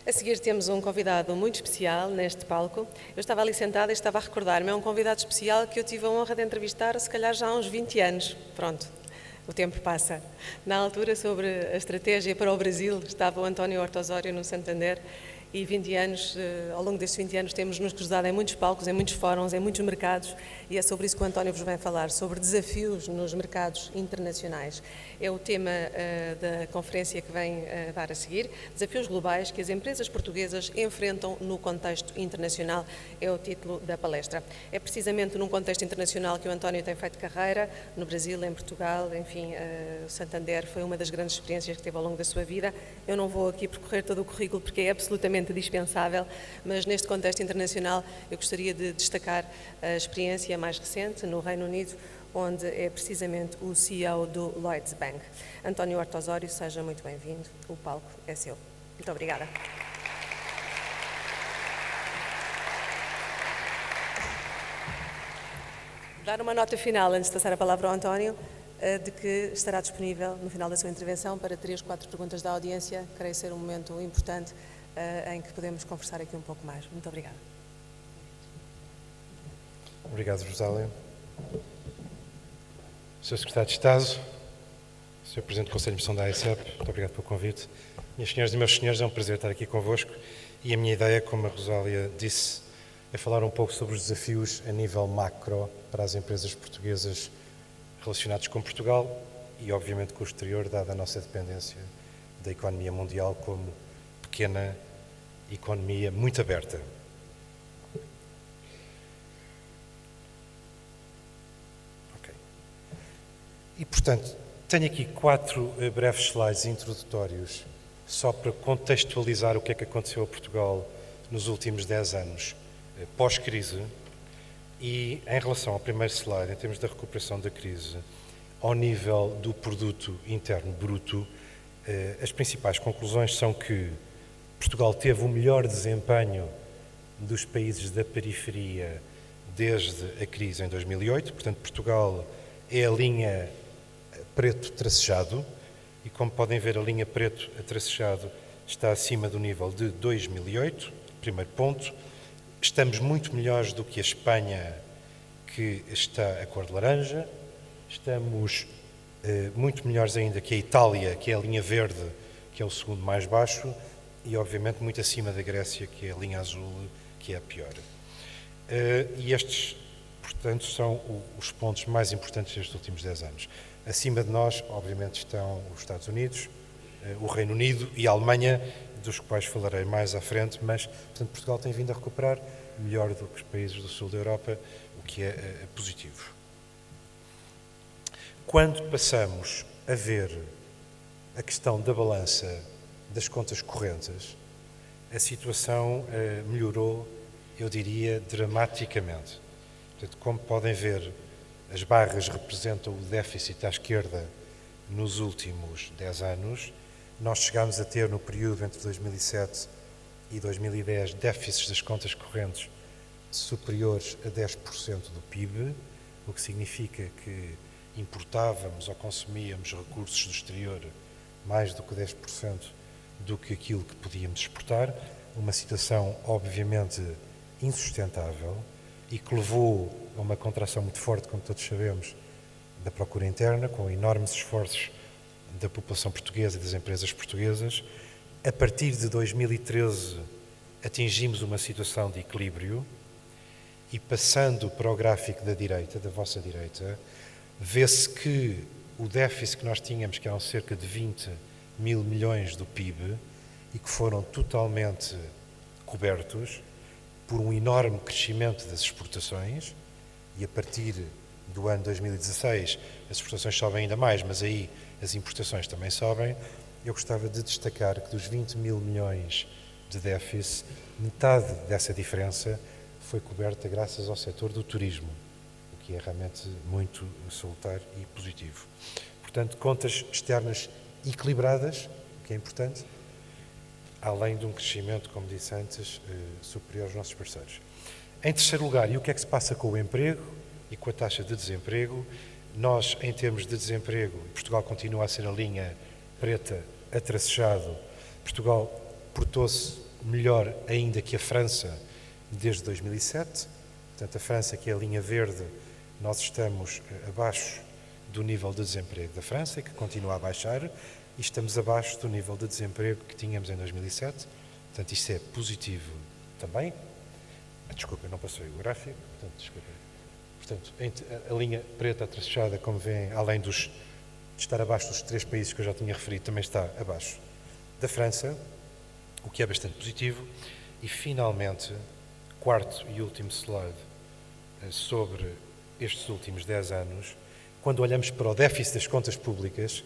A seguir temos um convidado muito especial neste palco. Eu estava ali sentada e estava a recordar-me, é um convidado especial que eu tive a honra de entrevistar, se calhar já há uns 20 anos. Pronto, o tempo passa. Na altura, sobre a estratégia para o Brasil, estava o António Horta Osório no Santander e 20 anos, ao longo destes 20 anos temos nos cruzado em muitos palcos, em muitos fóruns, em muitos mercados e é sobre isso que o António vos vem falar, sobre desafios nos mercados internacionais. É o tema da conferência que vem dar a seguir, desafios globais que as empresas portuguesas enfrentam no contexto internacional, é o título da palestra. É precisamente num contexto internacional que o António tem feito carreira, no Brasil, em Portugal, enfim, o Santander foi uma das grandes experiências que teve ao longo da sua vida. Eu não vou aqui percorrer todo o currículo porque é absolutamente dispensável, mas neste contexto internacional eu gostaria de destacar a experiência mais recente no Reino Unido, onde é precisamente o CEO do Lloyds Bank. António Horta Osório, seja muito bem-vindo, o palco é seu. Muito obrigada. Dar uma nota final, antes de passar a palavra ao António, de que estará disponível no final da sua intervenção para 3, 4 perguntas da audiência. Creio ser um momento importante em que podemos conversar aqui um pouco mais. Muito obrigada. Obrigado, Rosália. Sr. Secretário de Estado, Sr. Presidente do Conselho de Administração da AECEP, muito obrigado pelo convite. Minhas senhoras e meus senhores, é um prazer estar aqui convosco e a minha ideia, como a Rosália disse, é falar um pouco sobre os desafios a nível macro para as empresas portuguesas relacionados com Portugal e, obviamente, com o exterior, dada a nossa dependência da economia mundial como pequena economia muito aberta. Okay. E, portanto, tenho aqui 4 breves slides introdutórios só para contextualizar o que é que aconteceu a Portugal nos últimos 10 anos pós-crise e, em relação ao primeiro slide, em termos da recuperação da crise, ao nível do produto interno bruto, as principais conclusões são que Portugal teve o melhor desempenho dos países da periferia desde a crise em 2008. Portanto, Portugal é a linha preto tracejado e, como podem ver, a linha preto tracejado está acima do nível de 2008, primeiro ponto. Estamos muito melhores do que a Espanha, que está a cor de laranja. Estamos muito melhores ainda que a Itália, que é a linha verde, que é o segundo mais baixo. E, obviamente, muito acima da Grécia, que é a linha azul, que é a pior. E estes, portanto, são os pontos mais importantes destes últimos 10 anos. Acima de nós, obviamente, estão os Estados Unidos, o Reino Unido e a Alemanha, dos quais falarei mais à frente, mas, portanto, Portugal tem vindo a recuperar melhor do que os países do sul da Europa, o que é positivo. Quando passamos a ver a questão da balança das contas correntes, a situação melhorou, eu diria, dramaticamente. Portanto, como podem ver, as barras representam o déficit à esquerda nos últimos 10 anos. Nós chegámos a ter, no período entre 2007 e 2010, déficits das contas correntes superiores a 10% do PIB, o que significa que importávamos ou consumíamos recursos do exterior mais do que 10% do que aquilo que podíamos exportar, uma situação obviamente insustentável e que levou a uma contração muito forte, como todos sabemos, da procura interna, com enormes esforços da população portuguesa e das empresas portuguesas. A partir de 2013 atingimos uma situação de equilíbrio e, passando para o gráfico da direita, da vossa direita, vê-se que o déficit que nós tínhamos, que eram cerca de 20 mil milhões do PIB e que foram totalmente cobertos por um enorme crescimento das exportações, e a partir do ano 2016 as exportações sobem ainda mais, mas aí as importações também sobem. Eu gostava de destacar que dos 20 mil milhões de déficit, metade dessa diferença foi coberta graças ao setor do turismo, o que é realmente muito salutar e positivo. Portanto, contas externas equilibradas, o que é importante, além de um crescimento, como disse antes, superior aos nossos parceiros. Em terceiro lugar, e o que é que se passa com o emprego e com a taxa de desemprego? Nós, em termos de desemprego, Portugal continua a ser a linha preta a tracejado. Portugal portou-se melhor ainda que a França desde 2007. Portanto, a França, que é a linha verde, nós estamos abaixo do nível de desemprego da França, que continua a baixar, e estamos abaixo do nível de desemprego que tínhamos em 2007. Portanto, isto é positivo também. Desculpa, não passei o gráfico. Portanto, a linha preta traçada, como veem, além de estar abaixo dos 3 países que eu já tinha referido, também está abaixo da França, o que é bastante positivo. E, finalmente, quarto e último slide sobre estes últimos 10 anos, quando olhamos para o déficit das contas públicas,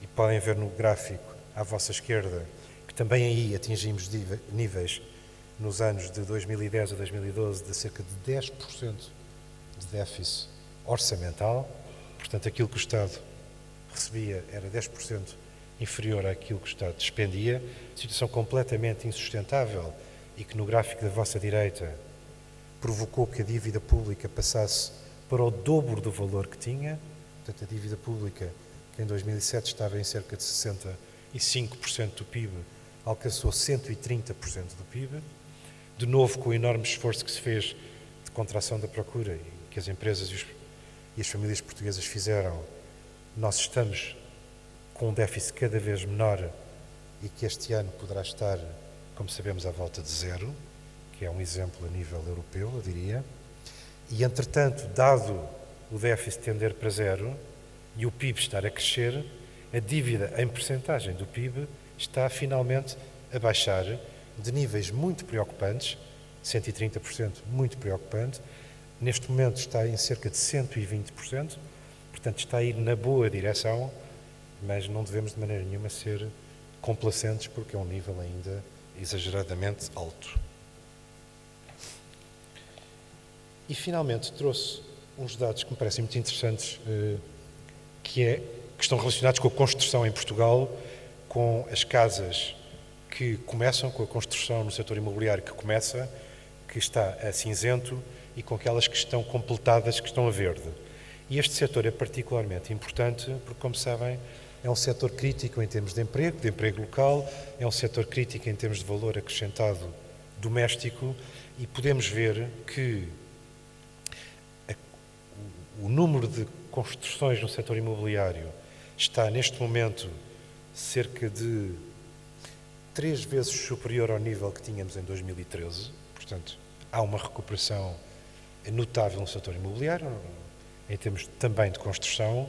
e podem ver no gráfico à vossa esquerda, que também aí atingimos níveis nos anos de 2010 a 2012 de cerca de 10% de déficit orçamental. Portanto, aquilo que o Estado recebia era 10% inferior àquilo que o Estado despendia, situação completamente insustentável e que no gráfico da vossa direita provocou que a dívida pública passasse para o dobro do valor que tinha. Portanto, a dívida pública, que em 2007 estava em cerca de 65% do PIB, alcançou 130% do PIB. De novo, com o enorme esforço que se fez de contração da procura e que as empresas e as famílias portuguesas fizeram, nós estamos com um déficit cada vez menor e que este ano poderá estar, como sabemos, à volta de zero, que é um exemplo a nível europeu, eu diria. E, entretanto, dado o déficit tender para zero e o PIB estar a crescer, a dívida em percentagem do PIB está finalmente a baixar de níveis muito preocupantes, 130%, muito preocupante. Neste momento está em cerca de 120%, portanto está a ir na boa direção, mas não devemos de maneira nenhuma ser complacentes porque é um nível ainda exageradamente alto. E finalmente trouxe uns dados que me parecem muito interessantes, que estão relacionados com a construção em Portugal, com as casas que começam, com a construção no setor imobiliário que começa, que está a cinzento, e com aquelas que estão completadas, que estão a verde. E este setor é particularmente importante porque, como sabem, é um setor crítico em termos de emprego local, é um setor crítico em termos de valor acrescentado doméstico, e podemos ver que o número de construções no setor imobiliário está, neste momento, cerca de 3 vezes superior ao nível que tínhamos em 2013. Portanto, há uma recuperação notável no setor imobiliário, em termos também de construção,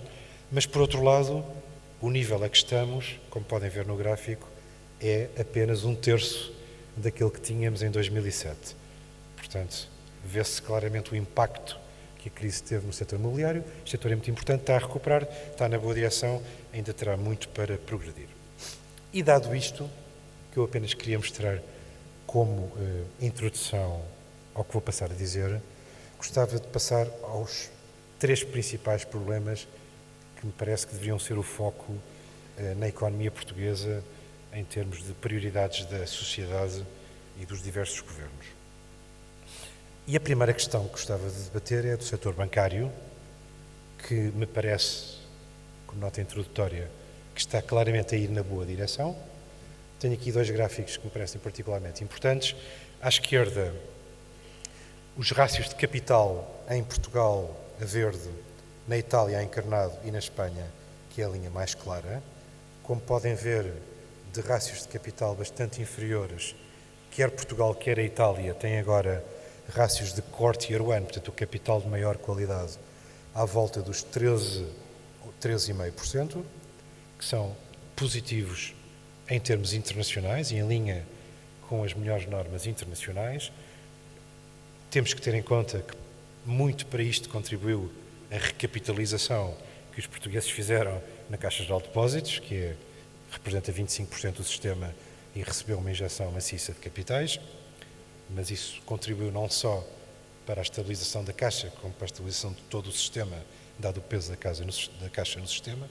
mas, por outro lado, o nível a que estamos, como podem ver no gráfico, é apenas 1/3 daquele que tínhamos em 2007. Portanto, vê-se claramente o impacto que a crise teve no setor imobiliário. O setor é muito importante, está a recuperar, está na boa direção, ainda terá muito para progredir. E dado isto, que eu apenas queria mostrar como introdução ao que vou passar a dizer, gostava de passar aos 3 principais problemas que me parece que deveriam ser o foco na economia portuguesa em termos de prioridades da sociedade e dos diversos governos. E a primeira questão que gostava de debater é do setor bancário, que me parece, como nota introdutória, que está claramente a ir na boa direção. Tenho aqui 2 gráficos que me parecem particularmente importantes. À esquerda, os rácios de capital em Portugal, a verde, na Itália, a encarnado, e na Espanha, que é a linha mais clara. Como podem ver, de rácios de capital bastante inferiores, quer Portugal, quer a Itália, têm agora rácios de core tier 1, portanto o capital de maior qualidade, à volta dos 13,5%, que são positivos em termos internacionais e em linha com as melhores normas internacionais. Temos que ter em conta que muito para isto contribuiu a recapitalização que os portugueses fizeram na Caixa Geral de Depósitos, que representa 25% do sistema e recebeu uma injeção maciça de capitais, mas isso contribuiu não só para a estabilização da Caixa, como para a estabilização de todo o sistema, dado o peso da Caixa no sistema.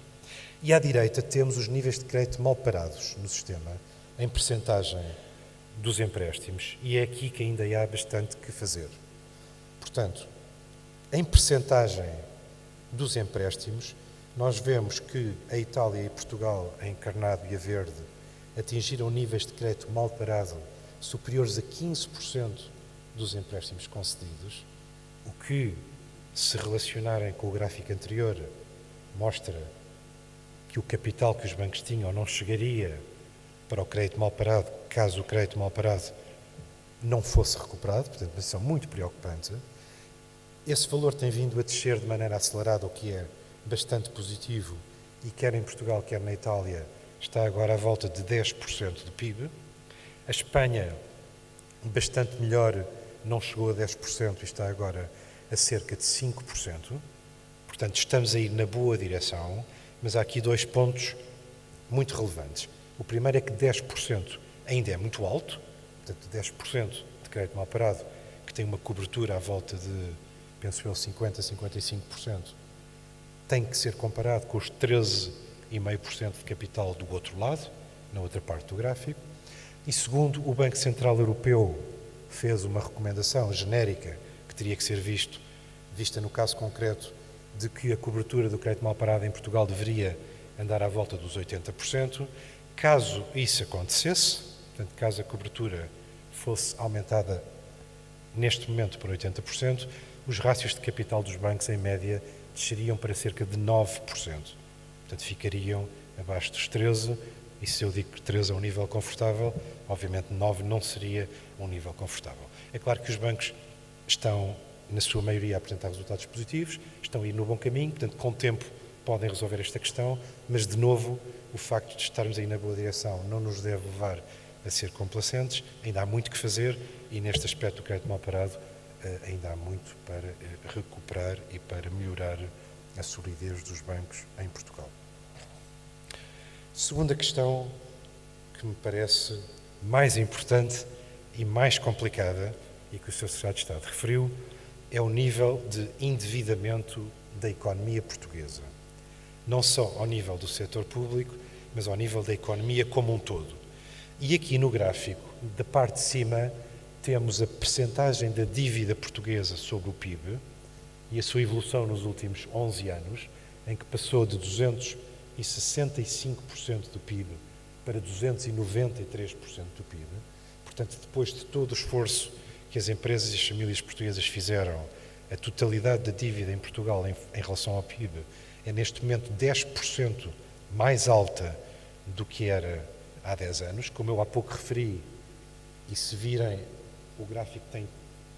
E à direita temos os níveis de crédito mal parados no sistema, em percentagem dos empréstimos, e é aqui que ainda há bastante que fazer. Portanto, em percentagem dos empréstimos, nós vemos que a Itália e Portugal, a encarnado e a verde, atingiram níveis de crédito mal parado superiores a 15% dos empréstimos concedidos, o que, se relacionarem com o gráfico anterior, mostra que o capital que os bancos tinham não chegaria para o crédito mal parado, caso o crédito mal parado não fosse recuperado, portanto, uma situação muito preocupante. Esse valor tem vindo a descer de maneira acelerada, o que é bastante positivo, e quer em Portugal, quer na Itália, está agora à volta de 10% do PIB. A Espanha, bastante melhor, não chegou a 10% e está agora a cerca de 5%. Portanto, estamos a ir na boa direção, mas há aqui dois pontos muito relevantes. O primeiro é que 10% ainda é muito alto, portanto, 10% de crédito mal parado, que tem uma cobertura à volta de, penso eu, 50% a 55%, tem que ser comparado com os 13,5% de capital do outro lado, na outra parte do gráfico. E segundo, o Banco Central Europeu fez uma recomendação genérica que teria que ser vista no caso concreto de que a cobertura do crédito mal parado em Portugal deveria andar à volta dos 80%. Caso isso acontecesse, portanto, caso a cobertura fosse aumentada neste momento por 80%, os rácios de capital dos bancos, em média, desceriam para cerca de 9%. Portanto, ficariam abaixo dos 13%, e se eu digo que 13 é um nível confortável, obviamente 9 não seria um nível confortável. É claro que os bancos estão, na sua maioria, a apresentar resultados positivos, estão a ir no bom caminho, portanto, com o tempo podem resolver esta questão, mas, de novo, o facto de estarmos aí na boa direção não nos deve levar a ser complacentes, ainda há muito que fazer e, neste aspecto do crédito mal parado, ainda há muito para recuperar e para melhorar a solidez dos bancos em Portugal. Segunda questão, que me parece mais importante e mais complicada, e que o Sr. Secretário de Estado referiu, é o nível de endividamento da economia portuguesa. Não só ao nível do setor público, mas ao nível da economia como um todo. E aqui no gráfico, da parte de cima, temos a percentagem da dívida portuguesa sobre o PIB e a sua evolução nos últimos 11 anos, em que passou de 265% do PIB para 293% do PIB. Portanto, depois de todo o esforço que as empresas e as famílias portuguesas fizeram, a totalidade da dívida em Portugal em relação ao PIB é neste momento 10% mais alta do que era há 10 anos. Como eu há pouco referi, e se virem, o gráfico tem,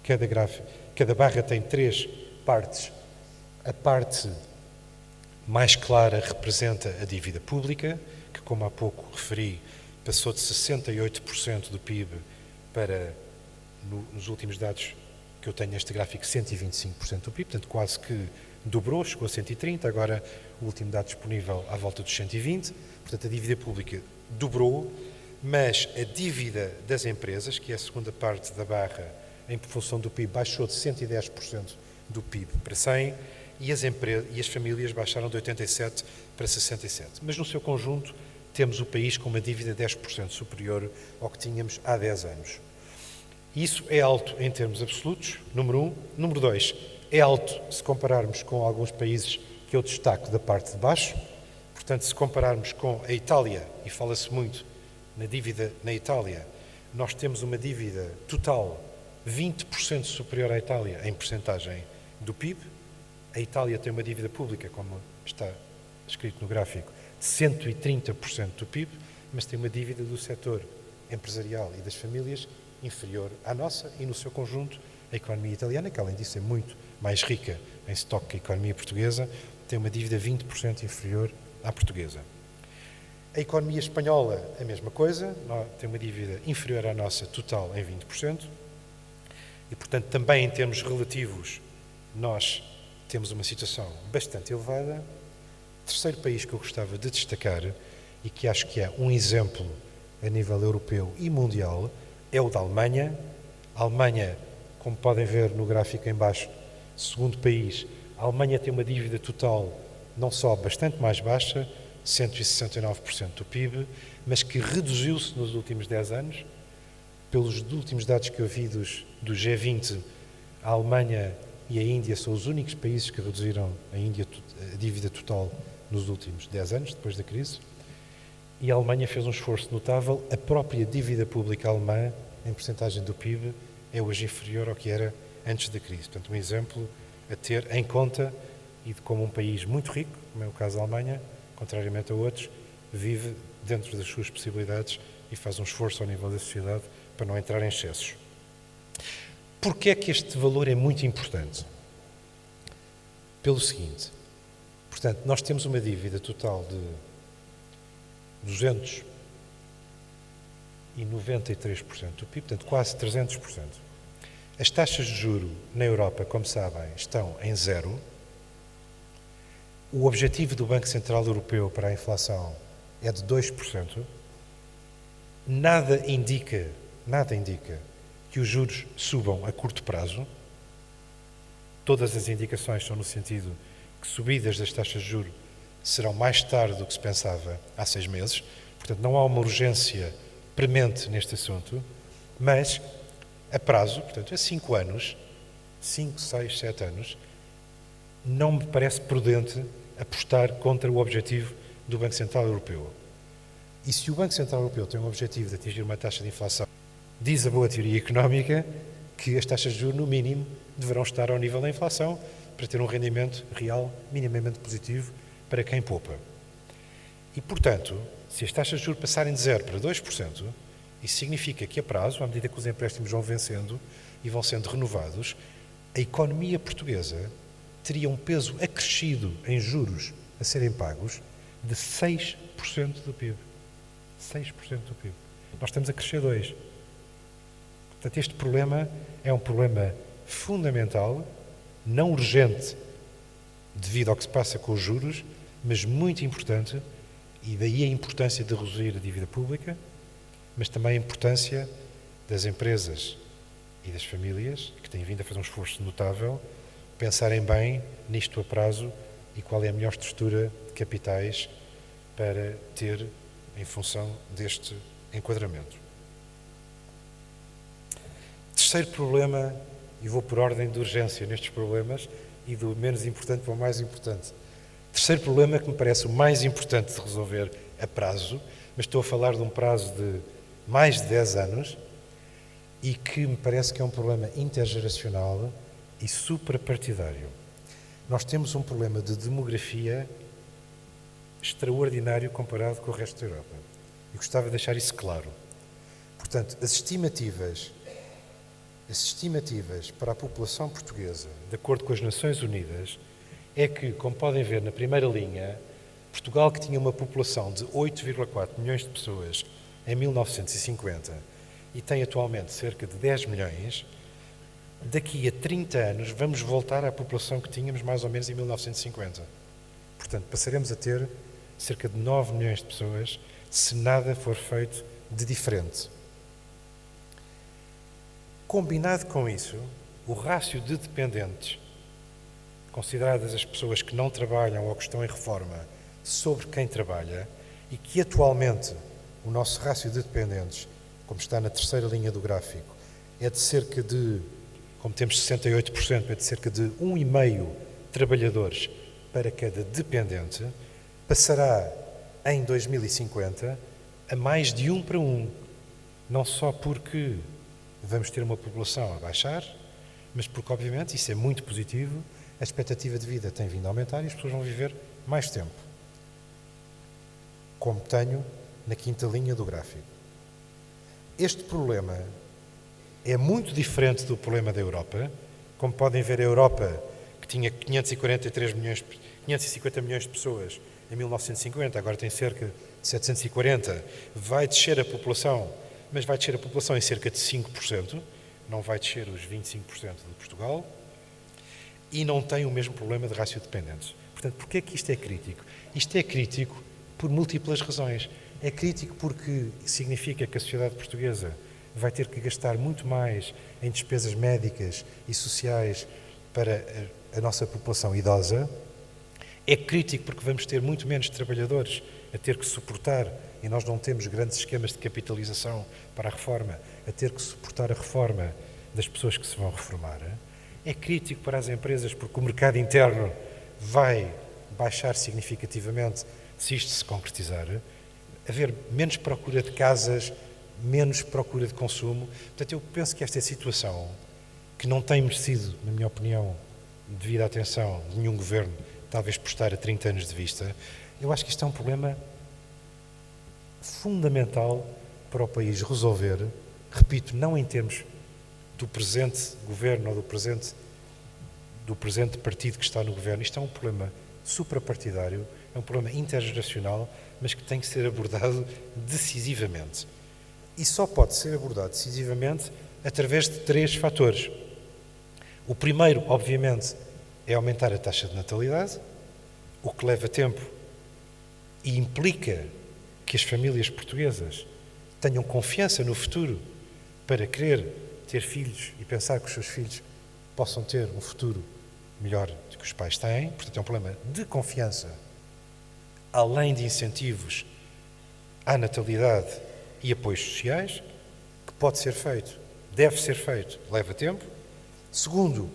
cada barra tem 3 partes. A parte mais clara representa a dívida pública, que, como há pouco referi, passou de 68% do PIB para, nos últimos dados que eu tenho neste gráfico, 125% do PIB, portanto quase que dobrou, chegou a 130%, agora o último dado disponível à volta dos 120%, portanto a dívida pública dobrou, mas a dívida das empresas, que é a segunda parte da barra em função do PIB, baixou de 110% do PIB para 100%, e as famílias baixaram de 87% para 67%. Mas no seu conjunto temos o país com uma dívida 10% superior ao que tínhamos há 10 anos. Isso é alto em termos absolutos, número 1. Número 2, é alto se compararmos com alguns países que eu destaco da parte de baixo. Portanto, se compararmos com a Itália, e fala-se muito na dívida na Itália, nós temos uma dívida total 20% superior à Itália em percentagem do PIB. A Itália tem uma dívida pública, como está escrito no gráfico, de 130% do PIB, mas tem uma dívida do setor empresarial e das famílias inferior à nossa, e no seu conjunto a economia italiana, que além disso é muito mais rica em estoque que a economia portuguesa, tem uma dívida 20% inferior à portuguesa. A economia espanhola, a mesma coisa, tem uma dívida inferior à nossa total em 20%, e portanto também em termos relativos nós temos uma situação bastante elevada. Terceiro país que eu gostava de destacar, e que acho que é um exemplo a nível europeu e mundial, é o da Alemanha. A Alemanha, como podem ver no gráfico em baixo, segundo país, a Alemanha tem uma dívida total não só bastante mais baixa, 169% do PIB, mas que reduziu-se nos últimos 10 anos. Pelos últimos dados que eu vi do G20, a Alemanha e a Índia são os únicos países que reduziram a dívida total nos últimos 10 anos, depois da crise. E a Alemanha fez um esforço notável. A própria dívida pública alemã em percentagem do PIB, é hoje inferior ao que era antes da crise. Portanto, um exemplo a ter em conta e de como um país muito rico, como é o caso da Alemanha, contrariamente a outros, vive dentro das suas possibilidades e faz um esforço ao nível da sociedade para não entrar em excessos. Porquê é que este valor é muito importante? Pelo seguinte, portanto, nós temos uma dívida total de 293% do PIB, portanto, quase 300%. As taxas de juro na Europa, como sabem, estão em zero. O objetivo do Banco Central Europeu para a inflação é de 2%. Nada indica que os juros subam a curto prazo. Todas as indicações são no sentido que subidas das taxas de juros serão mais tarde do que se pensava há 6 meses. Portanto, não há uma urgência premente neste assunto, mas a prazo, portanto, a 5 anos, 5, 6, 7 anos, não me parece prudente apostar contra o objetivo do Banco Central Europeu. E se o Banco Central Europeu tem um objetivo de atingir uma taxa de inflação, diz a boa teoria económica que as taxas de juros, no mínimo, deverão estar ao nível da inflação para ter um rendimento real minimamente positivo para quem poupa. E, portanto, se as taxas de juros passarem de 0 para 2%, isso significa que a prazo, à medida que os empréstimos vão vencendo e vão sendo renovados, a economia portuguesa teria um peso acrescido em juros a serem pagos de 6% do PIB. 6% do PIB. Nós estamos a crescer 2%. Portanto, este problema é um problema fundamental, não urgente devido ao que se passa com os juros, mas muito importante, e daí a importância de reduzir a dívida pública, mas também a importância das empresas e das famílias, que têm vindo a fazer um esforço notável, pensarem bem nisto a prazo e qual é a melhor estrutura de capitais para ter em função deste enquadramento. Terceiro problema, e vou por ordem de urgência nestes problemas, e do menos importante para o mais importante. Terceiro problema que me parece o mais importante de resolver a prazo, mas estou a falar de um prazo de mais de 10 anos e que me parece que é um problema intergeracional e suprapartidário. Nós temos um problema de demografia extraordinário comparado com o resto da Europa. E gostava de deixar isso claro. Portanto, as estimativas para a população portuguesa, de acordo com as Nações Unidas, é que, como podem ver na primeira linha, Portugal, que tinha uma população de 8,4 milhões de pessoas em 1950 e tem atualmente cerca de 10 milhões, daqui a 30 anos vamos voltar à população que tínhamos mais ou menos em 1950. Portanto, passaremos a ter cerca de 9 milhões de pessoas se nada for feito de diferente. Combinado com isso, o rácio de dependentes, consideradas as pessoas que não trabalham ou que estão em reforma, sobre quem trabalha, e que atualmente o nosso rácio de dependentes, como está na terceira linha do gráfico, é de cerca de, como temos 68%, é de cerca de 1,5 trabalhadores para cada dependente, passará em 2050 a mais de 1 para 1. Não só porque vamos ter uma população a baixar, mas porque, obviamente, isso é muito positivo, a expectativa de vida tem vindo a aumentar e as pessoas vão viver mais tempo. Como tenho na quinta linha do gráfico. Este problema é muito diferente do problema da Europa. Como podem ver, a Europa, que tinha 550 milhões de pessoas em 1950, agora tem cerca de 740, vai descer a população, mas vai descer a população em cerca de 5%, não vai descer os 25% de Portugal, e não tem o mesmo problema de rácio de dependentes. Portanto, porquê é que isto é crítico? Isto é crítico por múltiplas razões. É crítico porque significa que a sociedade portuguesa vai ter que gastar muito mais em despesas médicas e sociais para a nossa população idosa. É crítico porque vamos ter muito menos trabalhadores a ter que suportar, e nós não temos grandes esquemas de capitalização para a reforma, a ter que suportar a reforma das pessoas que se vão reformar. É crítico para as empresas porque o mercado interno vai baixar significativamente se isto se concretizar. Haver menos procura de casas menos procura de consumo. Portanto, eu penso que esta situação, que não tem merecido, na minha opinião, devida atenção de nenhum governo, talvez por estar a 30 anos de vista, eu acho que isto é um problema fundamental para o país resolver, repito, não em termos do presente governo ou do presente partido que está no governo. Isto é um problema suprapartidário, é um problema intergeracional, mas que tem que ser abordado decisivamente. E só pode ser abordado decisivamente através de 3 fatores. O primeiro, obviamente, é aumentar a taxa de natalidade, o que leva tempo e implica que as famílias portuguesas tenham confiança no futuro para querer ter filhos e pensar que os seus filhos possam ter um futuro melhor do que os pais têm. Portanto, é um problema de confiança, além de incentivos à natalidade e apoios sociais, que pode ser feito, deve ser feito, leva tempo. Segundo,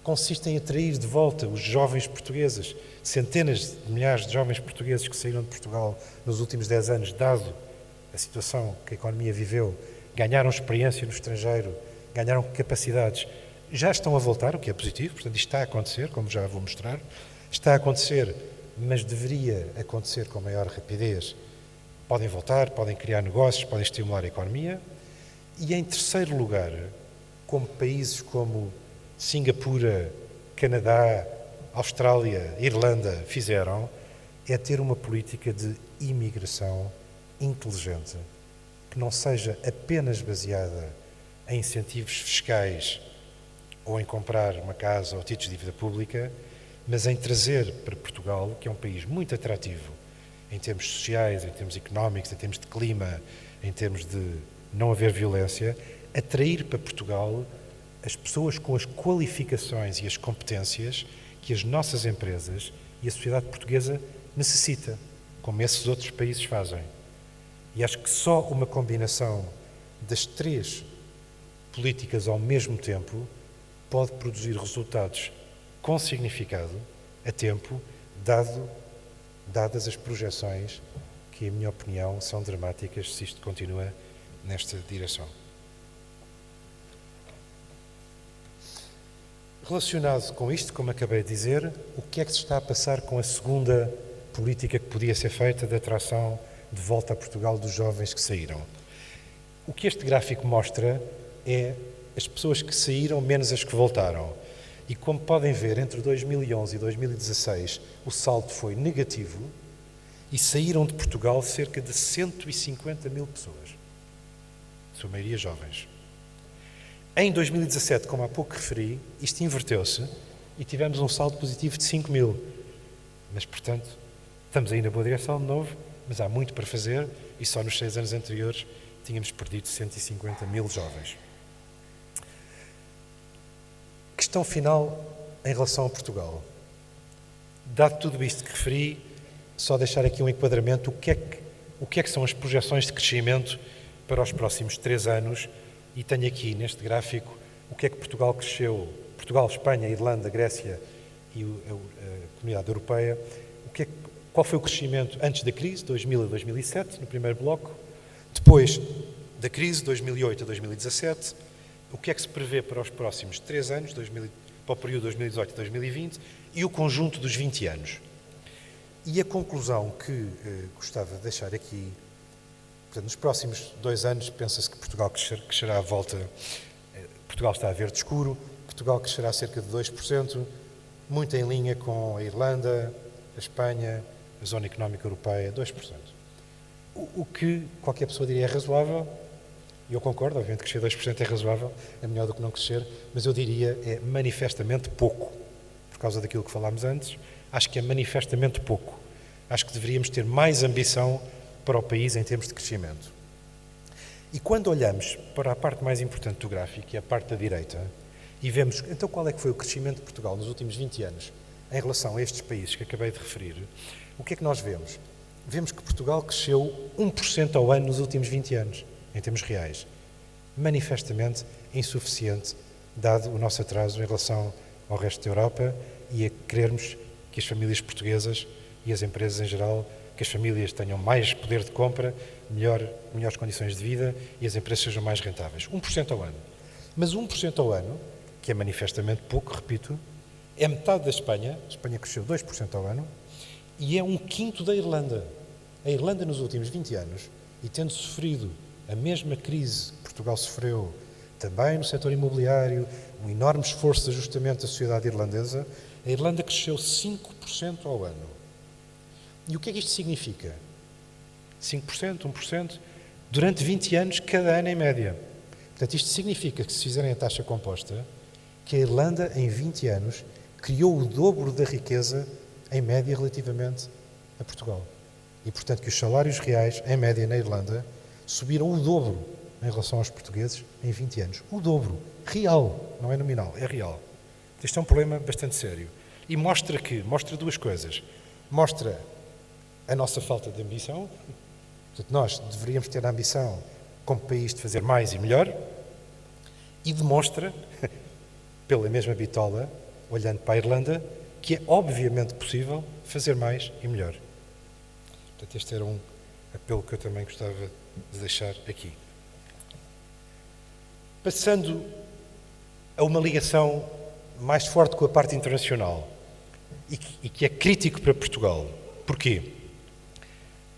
consiste em atrair de volta os jovens portugueses, centenas de milhares de jovens portugueses que saíram de Portugal nos últimos 10 anos, dado a situação que a economia viveu, ganharam experiência no estrangeiro, ganharam capacidades, já estão a voltar, o que é positivo. Portanto, isto está a acontecer, como já vou mostrar. Está a acontecer, mas deveria acontecer com maior rapidez. Podem voltar, podem criar negócios, podem estimular a economia. E, em terceiro lugar, como países como Singapura, Canadá, Austrália, Irlanda fizeram, é ter uma política de imigração inteligente, que não seja apenas baseada em incentivos fiscais ou em comprar uma casa ou títulos de dívida pública, mas em trazer para Portugal, que é um país muito atrativo em termos sociais, em termos económicos, em termos de clima, em termos de não haver violência, atrair para Portugal as pessoas com as qualificações e as competências que as nossas empresas e a sociedade portuguesa necessita, como esses outros países fazem. E acho que só uma combinação das 3 políticas ao mesmo tempo pode produzir resultados com significado, a tempo, dadas as projeções que, em minha opinião, são dramáticas se isto continua nesta direção. Relacionado com isto, como acabei de dizer, o que é que se está a passar com a segunda política que podia ser feita de atração de volta a Portugal dos jovens que saíram? O que este gráfico mostra é as pessoas que saíram menos as que voltaram. E como podem ver, entre 2011 e 2016 o saldo foi negativo e saíram de Portugal cerca de 150 mil pessoas, sua maioria jovens. Em 2017, como há pouco referi, isto inverteu-se e tivemos um saldo positivo de 5 mil. Mas, portanto, estamos aí na boa direção de novo, mas há muito para fazer e só nos 6 anos anteriores tínhamos perdido 150 mil jovens. Questão final em relação a Portugal. Dado tudo isto que referi, só deixar aqui um enquadramento, o que é que são as projeções de crescimento para os próximos 3 anos, e tenho aqui neste gráfico o que é que Portugal cresceu, Portugal, Espanha, Irlanda, Grécia e a Comunidade Europeia, qual foi o crescimento antes da crise, 2000 a 2007, no primeiro bloco, depois da crise, 2008 a 2017, o que é que se prevê para os próximos 3 anos, para o período 2018 a 2020, e o conjunto dos 20 anos. E a conclusão que gostava de deixar aqui, portanto, nos próximos 2 anos, pensa-se que Portugal crescerá à volta, Portugal está a verde escuro, Portugal crescerá cerca de 2%, muito em linha com a Irlanda, a Espanha, a Zona Económica Europeia, 2%. O que qualquer pessoa diria é razoável, e eu concordo, obviamente que crescer 2% é razoável, é melhor do que não crescer, mas eu diria é manifestamente pouco, por causa daquilo que falámos antes, acho que é manifestamente pouco. Acho que deveríamos ter mais ambição para o país em termos de crescimento. E quando olhamos para a parte mais importante do gráfico, que é a parte da direita, e vemos, então, qual é que foi o crescimento de Portugal nos últimos 20 anos em relação a estes países que acabei de referir, o que é que nós vemos? Vemos que Portugal cresceu 1% ao ano nos últimos 20 anos, em termos reais. Manifestamente insuficiente, dado o nosso atraso em relação ao resto da Europa e a querermos que as famílias portuguesas e as empresas em geral, que as famílias tenham mais poder de compra, melhores condições de vida e as empresas sejam mais rentáveis. 1% ao ano. Mas 1% ao ano, que é manifestamente pouco, repito, é metade da Espanha. A Espanha cresceu 2% ao ano e é um quinto da Irlanda. A Irlanda, nos últimos 20 anos, e tendo sofrido a mesma crise que Portugal sofreu também no setor imobiliário, um enorme esforço de ajustamento da sociedade irlandesa, a Irlanda cresceu 5% ao ano. E o que é que isto significa? 5%, 1%, durante 20 anos, cada ano em média. Portanto, isto significa que, se fizerem a taxa composta, que a Irlanda, em 20 anos, criou o dobro da riqueza, em média, relativamente a Portugal. E, portanto, que os salários reais, em média, na Irlanda, subiram o dobro em relação aos portugueses em 20 anos. O dobro. Real. Não é nominal, é real. Isto é um problema bastante sério. E mostra duas coisas. Mostra a nossa falta de ambição. Portanto, nós deveríamos ter a ambição, como país, de fazer mais e melhor. E demonstra, pela mesma bitola, olhando para a Irlanda, que é obviamente possível fazer mais e melhor. Portanto, este era um apelo que eu também gostava de deixar aqui. Passando a uma ligação mais forte com a parte internacional e que é crítico para Portugal. Porquê?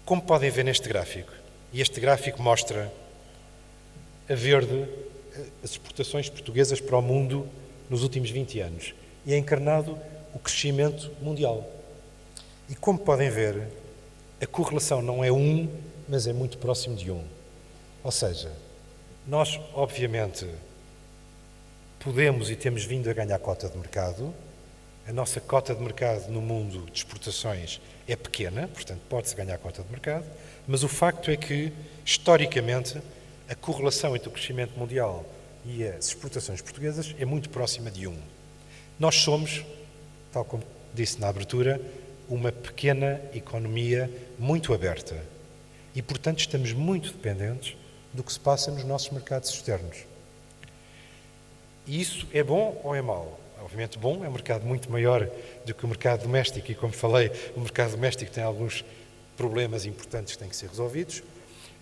Como podem ver neste gráfico, e este gráfico mostra a verde as exportações portuguesas para o mundo nos últimos 20 anos e é encarnado o crescimento mundial. E como podem ver, a correlação não é 1, mas é muito próximo de 1. Ou seja, nós, obviamente, podemos e temos vindo a ganhar cota de mercado. A nossa cota de mercado no mundo de exportações é pequena, portanto, pode-se ganhar cota de mercado, mas o facto é que, historicamente, a correlação entre o crescimento mundial e as exportações portuguesas é muito próxima de 1. Nós somos, tal como disse na abertura, uma pequena economia muito aberta e, portanto, estamos muito dependentes do que se passa nos nossos mercados externos. E isso é bom ou é mau? Obviamente bom, é um mercado muito maior do que o mercado doméstico e, como falei, o mercado doméstico tem alguns problemas importantes que têm que ser resolvidos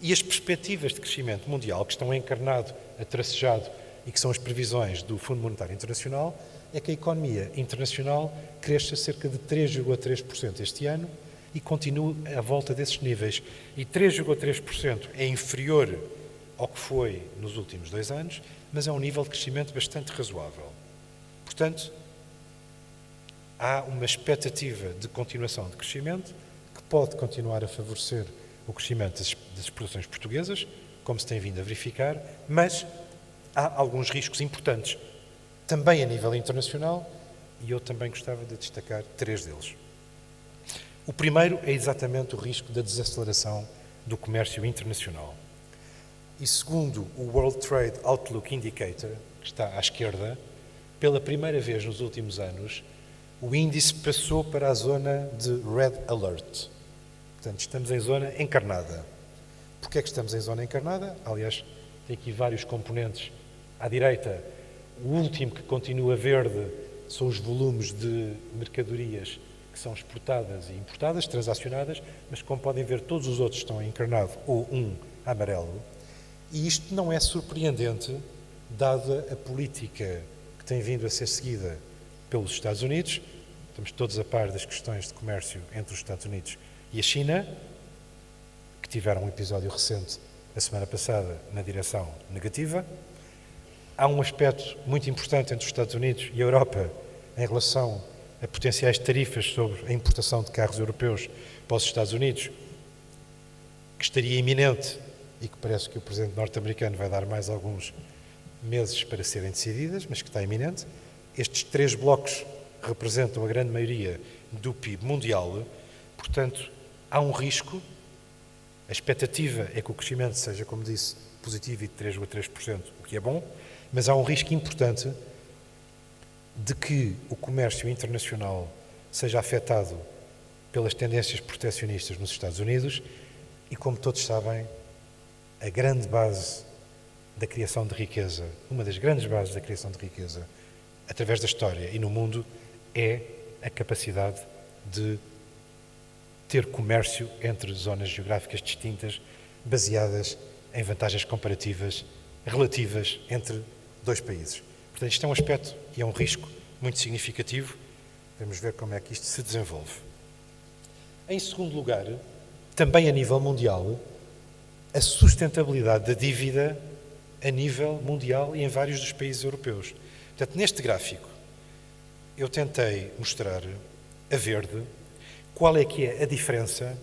e as perspectivas de crescimento mundial que estão encarnado, atracejado e que são as previsões do Fundo Monetário Internacional é que a economia internacional cresça cerca de 3,3% este ano e continue à volta desses níveis. E 3,3% é inferior ao que foi nos últimos 2 anos, mas é um nível de crescimento bastante razoável. Portanto, há uma expectativa de continuação de crescimento que pode continuar a favorecer o crescimento das exportações portuguesas, como se tem vindo a verificar, mas há alguns riscos importantes, também a nível internacional, e eu também gostava de destacar 3 deles. O primeiro é exatamente o risco da desaceleração do comércio internacional. E segundo o World Trade Outlook Indicator, que está à esquerda, pela primeira vez nos últimos anos, o índice passou para a zona de Red Alert. Portanto, estamos em zona encarnada. Porquê é que estamos em zona encarnada? Aliás, tem aqui vários componentes. À direita, o último que continua verde são os volumes de mercadorias que são exportadas e importadas, transacionadas, mas como podem ver, todos os outros estão em encarnado ou amarelo. E isto não é surpreendente, dada a política que tem vindo a ser seguida pelos Estados Unidos. Estamos todos a par das questões de comércio entre os Estados Unidos e a China, que tiveram um episódio recente, a semana passada, na direção negativa. Há um aspecto muito importante entre os Estados Unidos e a Europa em relação a potenciais tarifas sobre a importação de carros europeus para os Estados Unidos, que estaria iminente e que parece que o presidente norte-americano vai dar mais alguns meses para serem decididas, mas que está iminente. Estes 3 blocos representam a grande maioria do PIB mundial, portanto, há um risco. A expectativa é que o crescimento seja, como disse, positivo e de 3,3%, o que é bom, mas há um risco importante de que o comércio internacional seja afetado pelas tendências protecionistas nos Estados Unidos e, como todos sabem, a grande base da criação de riqueza, uma das grandes bases da criação de riqueza, através da história e no mundo, é a capacidade de ter comércio entre zonas geográficas distintas baseadas em vantagens comparativas relativas entre dois países. Portanto, isto é um aspecto e é um risco muito significativo. Vamos ver como é que isto se desenvolve. Em segundo lugar, também a nível mundial, a sustentabilidade da dívida a nível mundial e em vários dos países europeus. Portanto, neste gráfico, eu tentei mostrar, a verde, qual é que é a diferença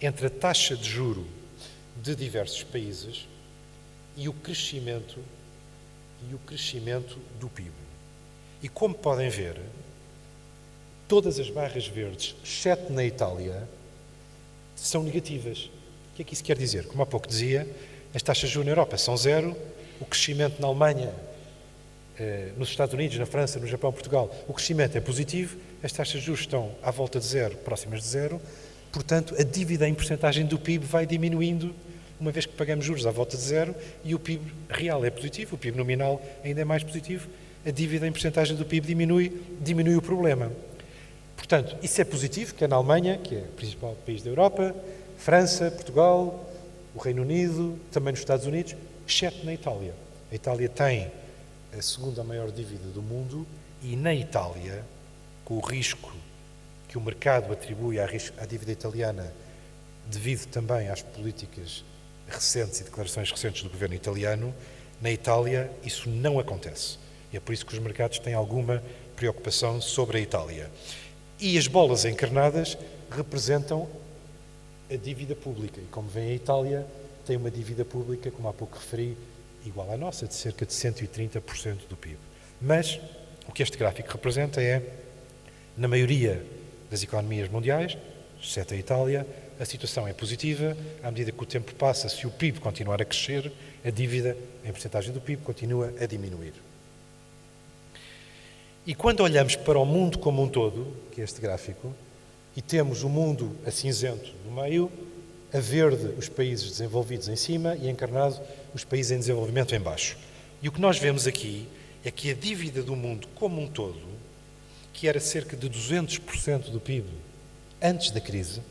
entre a taxa de juro de diversos países e o crescimento do PIB. E como podem ver, todas as barras verdes, exceto na Itália, são negativas. O que é que isso quer dizer? Como há pouco dizia, as taxas de juros na Europa são zero, o crescimento na Alemanha, nos Estados Unidos, na França, no Japão, Portugal, o crescimento é positivo, as taxas de juros estão à volta de zero, próximas de zero, portanto, a dívida em percentagem do PIB vai diminuindo, uma vez que pagamos juros à volta de zero, e o PIB real é positivo, o PIB nominal ainda é mais positivo, a dívida em percentagem do PIB diminui o problema. Portanto, isso é positivo, quer na Alemanha, que é o principal país da Europa, França, Portugal, o Reino Unido, também nos Estados Unidos, exceto na Itália. A Itália tem a segunda maior dívida do mundo e na Itália, com o risco que o mercado atribui à dívida italiana, devido também às políticas recentes e declarações recentes do governo italiano, na Itália isso não acontece. E é por isso que os mercados têm alguma preocupação sobre a Itália. E as bolas encarnadas representam a dívida pública. E como vem a Itália, tem uma dívida pública, como há pouco referi, igual à nossa, de cerca de 130% do PIB. Mas o que este gráfico representa é, na maioria das economias mundiais, exceto a Itália, a situação é positiva. À medida que o tempo passa, se o PIB continuar a crescer, a dívida em percentagem do PIB continua a diminuir. E quando olhamos para o mundo como um todo, que é este gráfico, e temos o mundo a cinzento no meio, a verde os países desenvolvidos em cima e encarnado os países em desenvolvimento em baixo. E o que nós vemos aqui é que a dívida do mundo como um todo, que era cerca de 200% do PIB antes da crise,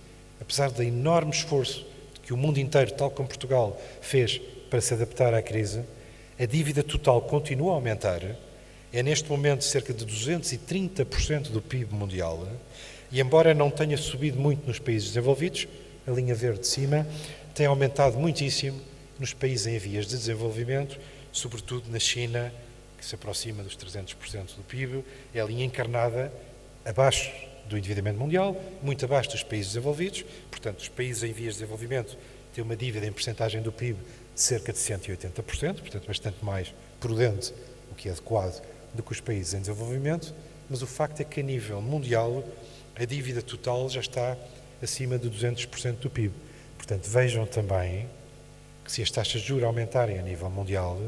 apesar do enorme esforço que o mundo inteiro, tal como Portugal, fez para se adaptar à crise, a dívida total continua a aumentar, é neste momento cerca de 230% do PIB mundial, e embora não tenha subido muito nos países desenvolvidos, a linha verde de cima, tem aumentado muitíssimo nos países em vias de desenvolvimento, sobretudo na China, que se aproxima dos 300% do PIB, é a linha encarnada abaixo do endividamento mundial, muito abaixo dos países desenvolvidos, portanto, os países em vias de desenvolvimento têm uma dívida em percentagem do PIB de cerca de 180%, portanto, bastante mais prudente, o que é adequado, do que os países em desenvolvimento, mas o facto é que, a nível mundial, a dívida total já está acima de 200% do PIB. Portanto, vejam também que se as taxas de juros aumentarem a nível mundial,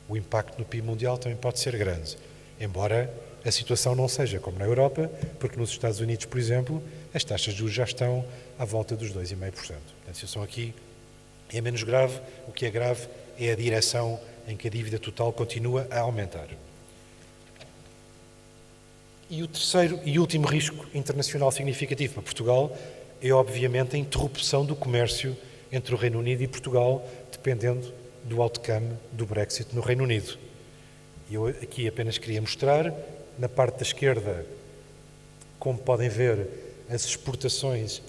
o impacto no PIB mundial também pode ser grande, embora a situação não seja como na Europa, porque nos Estados Unidos, por exemplo, as taxas de juros já estão à volta dos 2,5%. Portanto, a situação aqui é menos grave. O que é grave é a direção em que a dívida total continua a aumentar. E o terceiro e último risco internacional significativo para Portugal é, obviamente, a interrupção do comércio entre o Reino Unido e Portugal, dependendo do outcome do Brexit no Reino Unido. E eu aqui apenas queria mostrar, na parte da esquerda, como podem ver, as exportações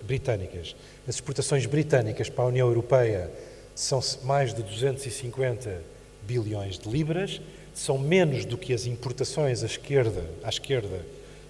britânicas. As exportações britânicas para a União Europeia são mais de 250 bilhões de libras, são menos do que as importações à esquerda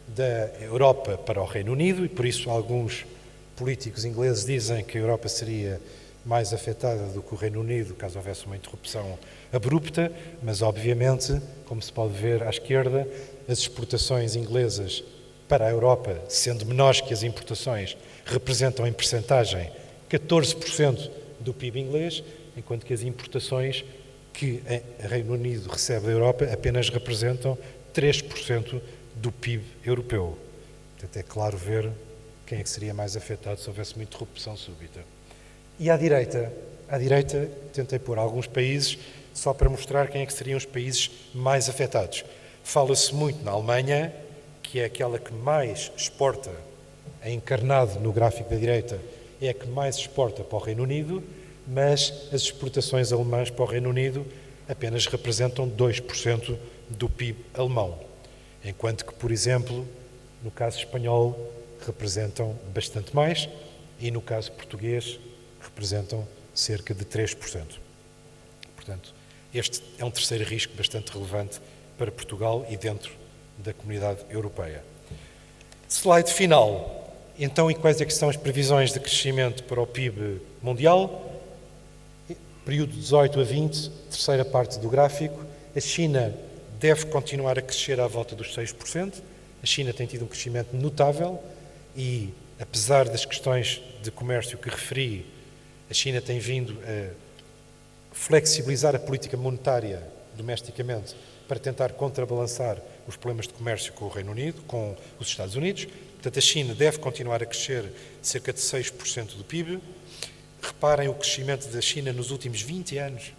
da Europa para o Reino Unido, e por isso alguns políticos ingleses dizem que a Europa seria mais afetada do que o Reino Unido, caso houvesse uma interrupção abrupta, mas obviamente, como se pode ver à esquerda, as exportações inglesas para a Europa, sendo menores que as importações, representam em percentagem 14% do PIB inglês, enquanto que as importações que o Reino Unido recebe da Europa apenas representam 3% do PIB europeu. Portanto, é claro ver quem é que seria mais afetado se houvesse uma interrupção súbita. E à direita, tentei pôr alguns países só para mostrar quem é que seriam os países mais afetados. Fala-se muito na Alemanha, que é aquela que mais exporta, é encarnado no gráfico da direita, é a que mais exporta para o Reino Unido, mas as exportações alemãs para o Reino Unido apenas representam 2% do PIB alemão, enquanto que, por exemplo, no caso espanhol, representam bastante mais e no caso português representam cerca de 3%. Portanto, este é um terceiro risco bastante relevante para Portugal e dentro da Comunidade Europeia. Slide final. Então, e quais é que são as previsões de crescimento para o PIB mundial? Período 18 a 20, terceira parte do gráfico. A China deve continuar a crescer à volta dos 6%. A China tem tido um crescimento notável e, apesar das questões de comércio que referi, a China tem vindo a flexibilizar a política monetária domesticamente para tentar contrabalançar os problemas de comércio com o Reino Unido, com os Estados Unidos. Portanto, a China deve continuar a crescer cerca de 6% do PIB. Reparem o crescimento da China nos últimos 20 anos,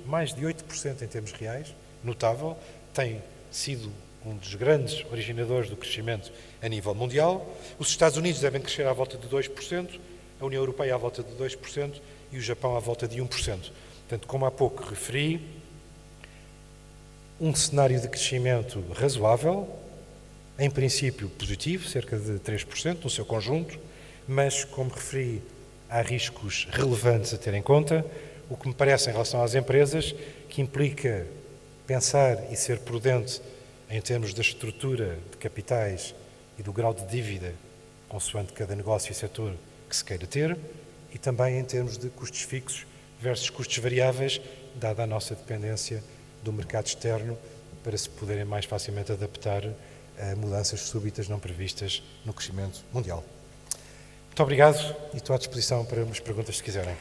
mais de 8% em termos reais, notável, tem sido um dos grandes originadores do crescimento a nível mundial. Os Estados Unidos devem crescer à volta de 2%, a União Europeia à volta de 2% e o Japão à volta de 1%. Portanto, como há pouco referi, um cenário de crescimento razoável, em princípio positivo, cerca de 3% no seu conjunto, mas, como referi, há riscos relevantes a ter em conta, o que me parece em relação às empresas, que implica pensar e ser prudente em termos da estrutura de capitais e do grau de dívida, consoante cada negócio e setor que se queira ter, e também em termos de custos fixos versus custos variáveis, dada a nossa dependência do mercado externo, para se poderem mais facilmente adaptar a mudanças súbitas não previstas no crescimento mundial. Muito obrigado e estou à disposição para umas perguntas se quiserem.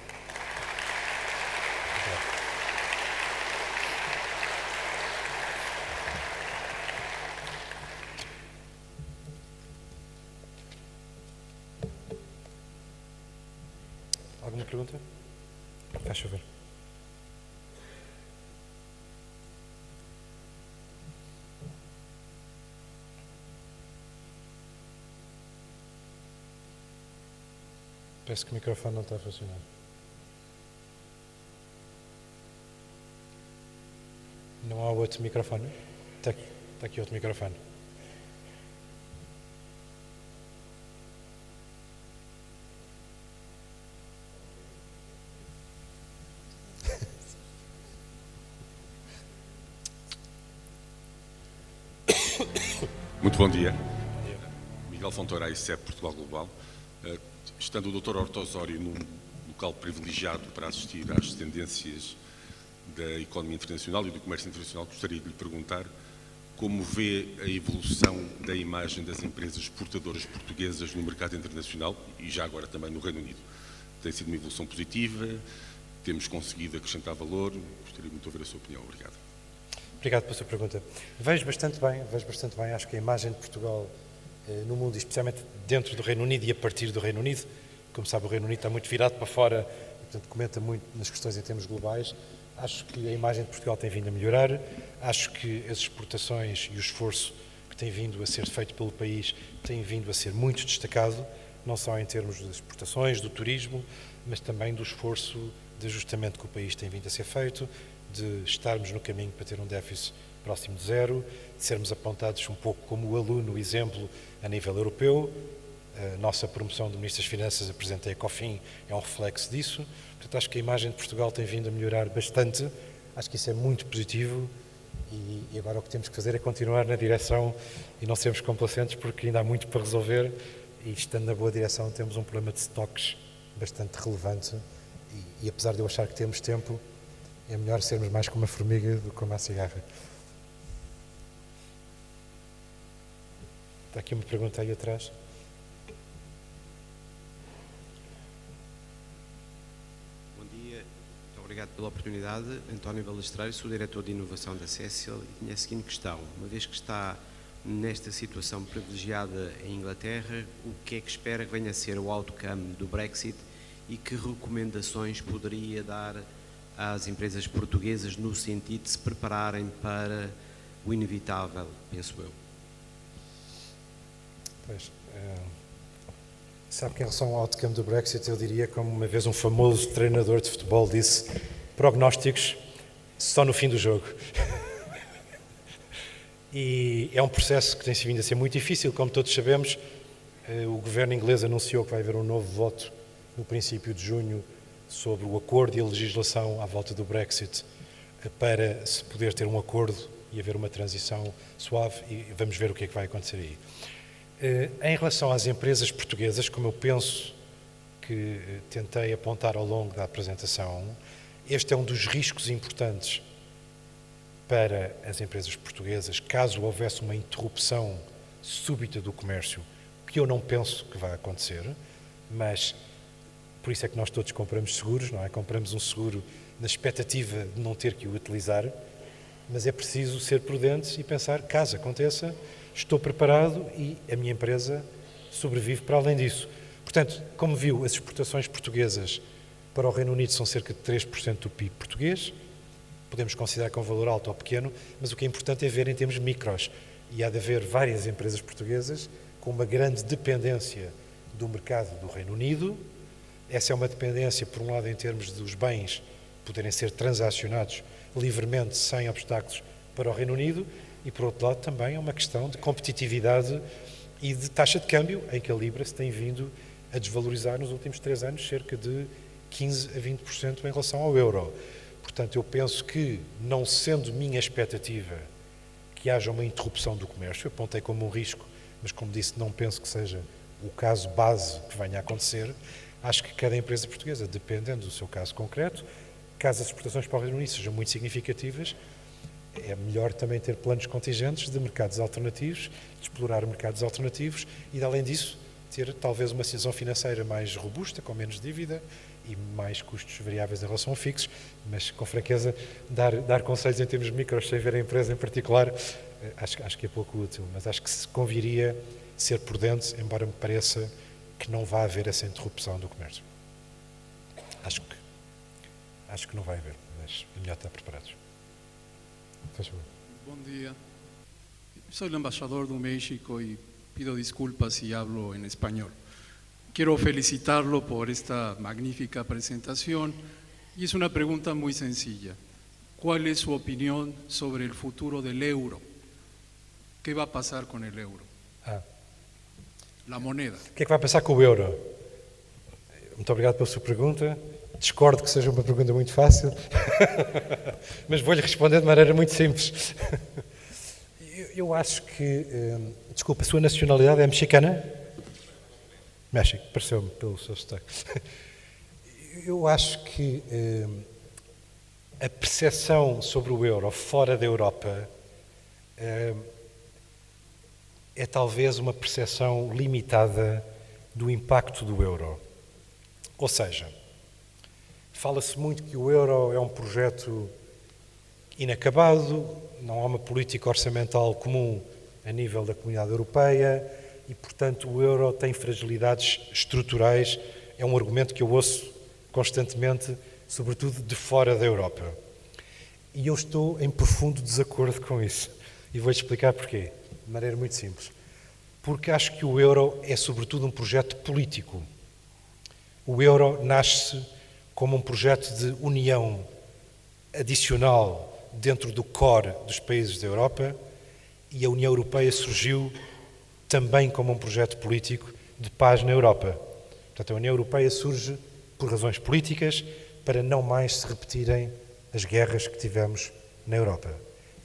Alguma pergunta? Faz favor. Parece que o microfone não está a funcionar. Não há outro microfone? Está aqui outro microfone. Muito bom dia. Miguel Fontoura, ICEP Portugal Global. Estando o Dr. Horta Osório num local privilegiado para assistir às tendências da economia internacional e do comércio internacional, gostaria de lhe perguntar como vê a evolução da imagem das empresas exportadoras portuguesas no mercado internacional e já agora também no Reino Unido. Tem sido uma evolução positiva? Temos conseguido acrescentar valor? Gostaria muito de ouvir a sua opinião. Obrigado. Obrigado pela sua pergunta. Vejo bastante bem. Acho que a imagem de Portugal no mundo, especialmente dentro do Reino Unido e a partir do Reino Unido, como sabe, o Reino Unido está muito virado para fora, portanto, comenta muito nas questões em termos globais. Acho que a imagem de Portugal tem vindo a melhorar. Acho que as exportações e o esforço que tem vindo a ser feito pelo país tem vindo a ser muito destacado, não só em termos das exportações, do turismo, mas também do esforço de ajustamento que o país tem vindo a ser feito, de estarmos no caminho para ter um déficit próximo de zero, de sermos apontados um pouco como o aluno, exemplo a nível europeu. A nossa promoção do Ministro das Finanças, a Presidente da Ecofin, é um reflexo disso. Portanto, acho que a imagem de Portugal tem vindo a melhorar bastante. Acho que isso é muito positivo e agora o que temos que fazer é continuar na direção e não sermos complacentes, porque ainda há muito para resolver e, estando na boa direção, temos um problema de estoques bastante relevante e apesar de eu achar que temos tempo, é melhor sermos mais como a formiga do que como a cigarra. Está aqui uma pergunta aí atrás. Bom dia, muito obrigado pela oportunidade. António Balestreiro, sou diretor de inovação da Cecil e tinha a seguinte questão. Uma vez que está nesta situação privilegiada em Inglaterra, o que é que espera que venha a ser o outcome do Brexit e que recomendações poderia dar às empresas portuguesas no sentido de se prepararem para o inevitável, penso eu? Pois, Sabe que em relação ao outcome do Brexit, eu diria, como uma vez um famoso treinador de futebol disse, prognósticos só no fim do jogo. E é um processo que tem vindo a ser muito difícil, como todos sabemos. O governo inglês anunciou que vai haver um novo voto no princípio de junho sobre o acordo e a legislação à volta do Brexit para se poder ter um acordo e haver uma transição suave, e vamos ver o que é que vai acontecer aí. Em relação às empresas portuguesas, como eu penso que tentei apontar ao longo da apresentação, este é um dos riscos importantes para as empresas portuguesas, caso houvesse uma interrupção súbita do comércio, que eu não penso que vai acontecer, mas por isso é que nós todos compramos seguros, não é? Compramos um seguro na expectativa de não ter que o utilizar, mas é preciso ser prudentes e pensar, caso aconteça, estou preparado e a minha empresa sobrevive para além disso. Portanto, como viu, as exportações portuguesas para o Reino Unido são cerca de 3% do PIB português. Podemos considerar que é um valor alto ou pequeno, mas o que é importante é ver em termos micros. E há de haver várias empresas portuguesas com uma grande dependência do mercado do Reino Unido. Essa é uma dependência, por um lado, em termos dos bens poderem ser transacionados livremente, sem obstáculos para o Reino Unido, e, por outro lado, também é uma questão de competitividade e de taxa de câmbio, em que a Libra se tem vindo a desvalorizar nos últimos 3 anos, cerca de 15% a 20% em relação ao euro. Portanto, eu penso que, não sendo minha expectativa que haja uma interrupção do comércio, eu apontei como um risco, mas, como disse, não penso que seja o caso base que venha a acontecer. Acho que cada empresa portuguesa, dependendo do seu caso concreto, caso as exportações para o Reino Unido sejam muito significativas, é melhor também ter planos contingentes de mercados alternativos, de explorar mercados alternativos e, além disso, ter talvez uma situação financeira mais robusta, com menos dívida e mais custos variáveis em relação a fixos, mas, com franqueza, dar conselhos em termos micros sem ver a empresa em particular, acho que é pouco útil, mas acho que se conviria ser prudente, embora me pareça que não vai haver essa interrupção do comércio. Acho que não vai haver, mas é melhor estar preparados. Faz favor. Buen día. Soy el embajador de México y pido disculpas si hablo en español. Quiero felicitarlo por esta magnífica presentación y es una pregunta muy sencilla. ¿Cuál es su opinión sobre el futuro del euro? ¿Qué va a pasar con el euro? La moneda. O que é que vai passar com o euro? Muito obrigado pela sua pergunta. Discordo que seja uma pergunta muito fácil, mas vou-lhe responder de maneira muito simples. Eu acho que... Desculpa, a sua nacionalidade é mexicana? México, pareceu-me pelo seu sotaque. Eu acho que a percepção sobre o euro fora da Europa é talvez uma percepção limitada do impacto do euro. Ou seja, fala-se muito que o euro é um projeto inacabado, não há uma política orçamental comum a nível da Comunidade Europeia e, portanto, o euro tem fragilidades estruturais. É um argumento que eu ouço constantemente, sobretudo de fora da Europa. E eu estou em profundo desacordo com isso. E vou-lhe explicar porquê, de maneira muito simples. Porque acho que o euro é, sobretudo, um projeto político. O euro nasce como um projeto de união adicional dentro do core dos países da Europa e a União Europeia surgiu também como um projeto político de paz na Europa. Portanto, a União Europeia surge por razões políticas para não mais se repetirem as guerras que tivemos na Europa.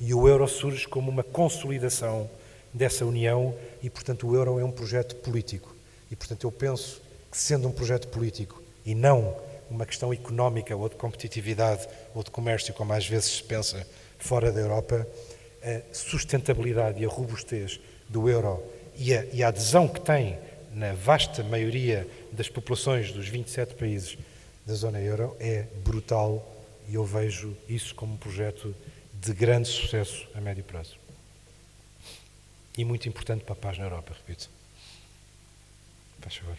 E o euro surge como uma consolidação dessa união e, portanto, o euro é um projeto político. E, portanto, eu penso que, sendo um projeto político e não uma questão económica ou de competitividade ou de comércio, como às vezes se pensa fora da Europa, a sustentabilidade e a robustez do euro e a adesão que tem na vasta maioria das populações dos 27 países da zona euro é brutal e eu vejo isso como um projeto de grande sucesso a médio prazo. E muito importante para a paz na Europa, repito. Faz favor.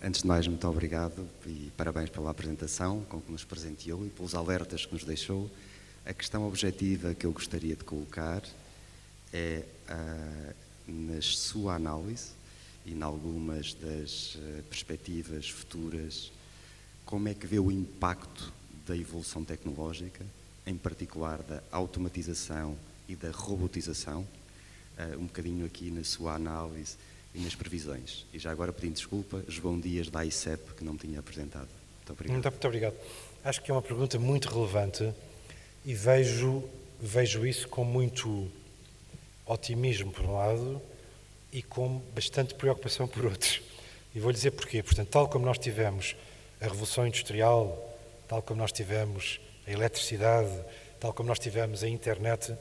Antes de mais, muito obrigado e parabéns pela apresentação com que nos presenteou e pelos alertas que nos deixou. A questão objetiva que eu gostaria de colocar é, na sua análise e em algumas das perspectivas futuras, como é que vê o impacto da evolução tecnológica, em particular da automatização e da robotização, um bocadinho aqui na sua análise e nas previsões. E já agora pedindo desculpa, João Dias da ICEP, que não me tinha apresentado. Muito obrigado. Muito obrigado. Acho que é uma pergunta muito relevante e vejo isso com muito otimismo por um lado e com bastante preocupação por outro. E vou-lhe dizer porquê. Portanto, tal como nós tivemos a Revolução Industrial, tal como nós tivemos a eletricidade, tal como nós tivemos a internet,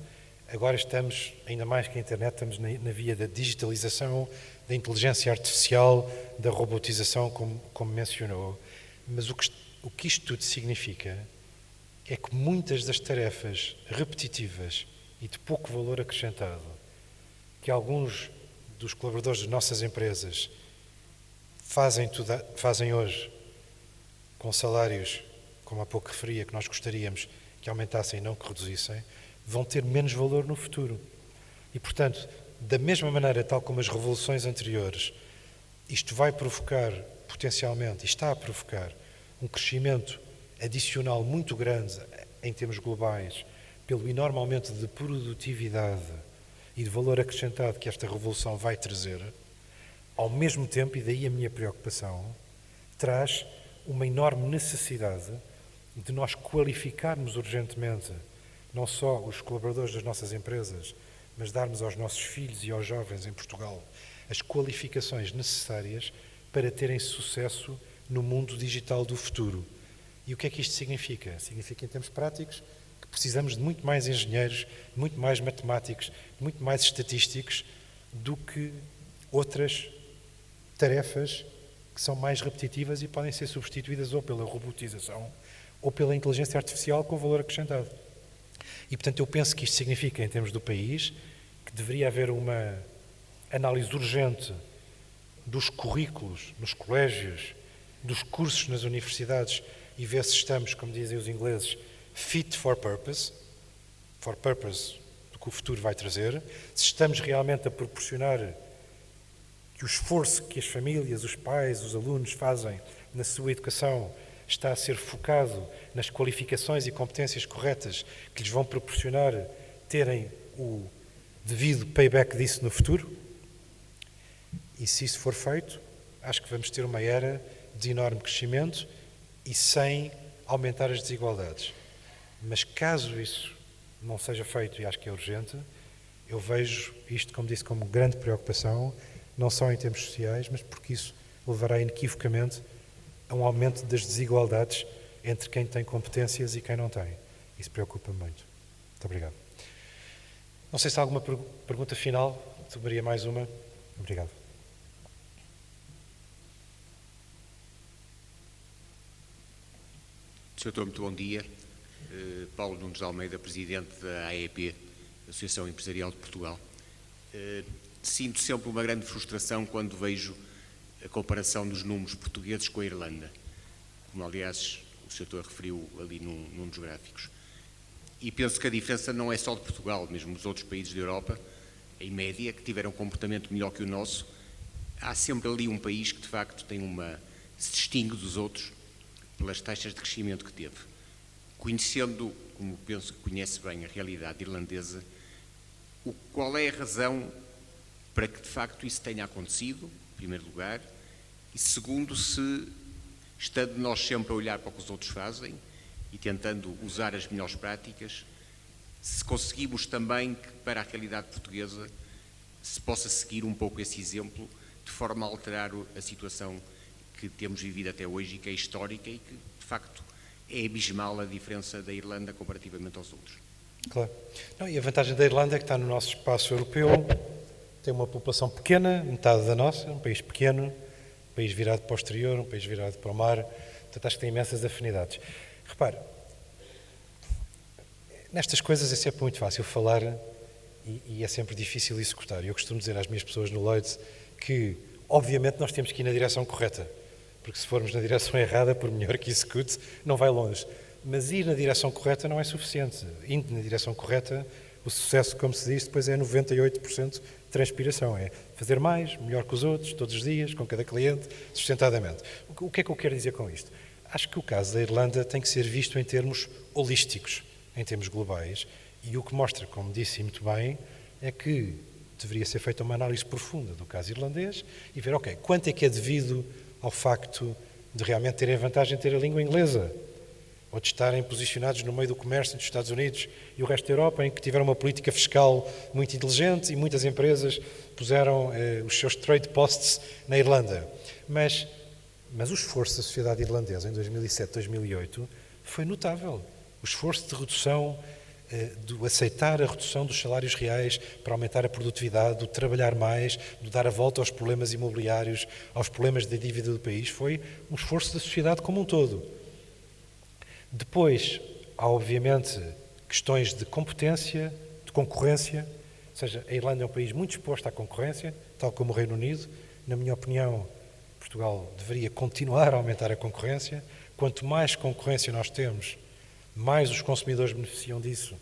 agora estamos, ainda mais que a internet, estamos na via da digitalização, da inteligência artificial, da robotização, como mencionou. Mas o que isto tudo significa é que muitas das tarefas repetitivas e de pouco valor acrescentado que alguns dos colaboradores das nossas empresas fazem hoje com salários, como há pouco referia, que nós gostaríamos que aumentassem e não que reduzissem, vão ter menos valor no futuro. E, portanto, da mesma maneira, tal como as revoluções anteriores, isto vai provocar, potencialmente, e está a provocar, um crescimento adicional muito grande em termos globais, pelo enorme aumento de produtividade e de valor acrescentado que esta revolução vai trazer, ao mesmo tempo, e daí a minha preocupação, traz uma enorme necessidade de nós qualificarmos urgentemente não só os colaboradores das nossas empresas, mas darmos aos nossos filhos e aos jovens em Portugal as qualificações necessárias para terem sucesso no mundo digital do futuro. E o que é que isto significa? Significa, em termos práticos, que precisamos de muito mais engenheiros, muito mais matemáticos, muito mais estatísticos do que outras tarefas que são mais repetitivas e podem ser substituídas ou pela robotização ou pela inteligência artificial com valor acrescentado. E, portanto, eu penso que isto significa, em termos do país, que deveria haver uma análise urgente dos currículos nos colégios, dos cursos nas universidades e ver se estamos, como dizem os ingleses, fit for purpose do que o futuro vai trazer, se estamos realmente a proporcionar que o esforço que as famílias, os pais, os alunos fazem na sua educação está a ser focado nas qualificações e competências corretas que lhes vão proporcionar terem o devido payback disso no futuro. E se isso for feito, acho que vamos ter uma era de enorme crescimento e sem aumentar as desigualdades. Mas caso isso não seja feito, e acho que é urgente, eu vejo isto, como disse, como grande preocupação, não só em termos sociais, mas porque isso levará inequivocamente a um aumento das desigualdades entre quem tem competências e quem não tem. Isso preocupa-me muito. Muito obrigado. Não sei se há alguma pergunta final. Tomaria mais uma. Obrigado. Sr. Doutor, muito bom dia. Paulo Nunes de Almeida, Presidente da AEP, Associação Empresarial de Portugal. Sinto sempre uma grande frustração quando vejo a comparação dos números portugueses com a Irlanda, como aliás o Sr. Doutor referiu ali num dos gráficos. E penso que a diferença não é só de Portugal, mesmo os outros países da Europa, em média, que tiveram um comportamento melhor que o nosso. Há sempre ali um país que de facto se distingue dos outros pelas taxas de crescimento que teve. Conhecendo, como penso que conhece bem a realidade irlandesa, qual é a razão para que de facto isso tenha acontecido, em primeiro lugar, e segundo, se, estando nós sempre a olhar para o que os outros fazem e tentando usar as melhores práticas, se conseguimos também que para a realidade portuguesa se possa seguir um pouco esse exemplo, de forma a alterar a situação que temos vivido até hoje e que é histórica e que, de facto, é abismal a diferença da Irlanda comparativamente aos outros. Claro. Não, e a vantagem da Irlanda é que está no nosso espaço europeu, tem uma população pequena, metade da nossa, um país pequeno, um país virado para o exterior, um país virado para o mar, portanto acho que tem imensas afinidades. Repare, nestas coisas é sempre muito fácil falar e é sempre difícil executar. Eu costumo dizer às minhas pessoas no Lloyds que Obviamente nós temos que ir na direção correta, porque se formos na direção errada, por melhor que execute, não vai longe. Mas ir na direção correta não é suficiente. Indo na direção correta, o sucesso, como se diz, depois é 98% de transpiração. É fazer mais, melhor que os outros, todos os dias, com cada cliente, sustentadamente. O que é que eu quero dizer com isto? Acho que o caso da Irlanda tem que ser visto em termos holísticos, em termos globais, e o que mostra, como disse muito bem, é que deveria ser feita uma análise profunda do caso irlandês e ver, ok, quanto é que é devido ao facto de realmente terem a vantagem de ter a língua inglesa, ou de estarem posicionados no meio do comércio dos Estados Unidos e o resto da Europa, em que tiveram uma política fiscal muito inteligente e muitas empresas puseram os seus trade posts na Irlanda. Mas o esforço da sociedade irlandesa em 2007, 2008 foi notável. O esforço de redução, de aceitar a redução dos salários reais para aumentar a produtividade, de trabalhar mais, de dar a volta aos problemas imobiliários, aos problemas da dívida do país, foi um esforço da sociedade como um todo. Depois, há obviamente questões de competência, de concorrência, ou seja, a Irlanda é um país muito exposto à concorrência, tal como o Reino Unido. Na minha opinião, Portugal deveria continuar a aumentar a concorrência. Quanto mais concorrência nós temos, mais os consumidores beneficiam disso.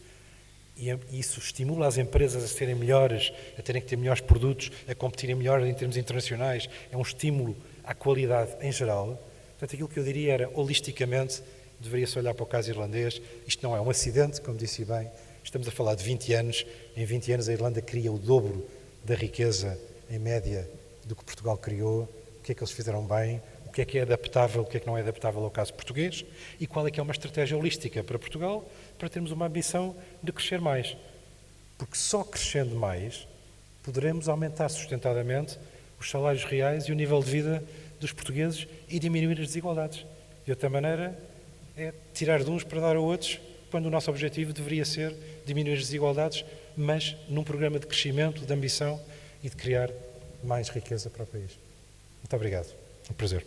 E isso estimula as empresas a serem melhores, a terem que ter melhores produtos, a competirem melhor em termos internacionais. É um estímulo à qualidade em geral. Portanto, aquilo que eu diria era, holisticamente, deveria-se olhar para o caso irlandês. Isto não é um acidente, como disse bem. Estamos a falar de 20 anos. Em 20 anos a Irlanda cria o dobro da riqueza, em média, do que Portugal criou. O que é que eles fizeram bem? O que é adaptável, o que é que não é adaptável ao caso português? E qual é que é uma estratégia holística para Portugal, para termos uma ambição de crescer mais? Porque só crescendo mais poderemos aumentar sustentadamente os salários reais e o nível de vida dos portugueses e diminuir as desigualdades. De outra maneira, é tirar de uns para dar a outros, quando o nosso objetivo deveria ser diminuir as desigualdades, mas num programa de crescimento, de ambição e de criar mais riqueza para o país. Muito obrigado. Um prazer.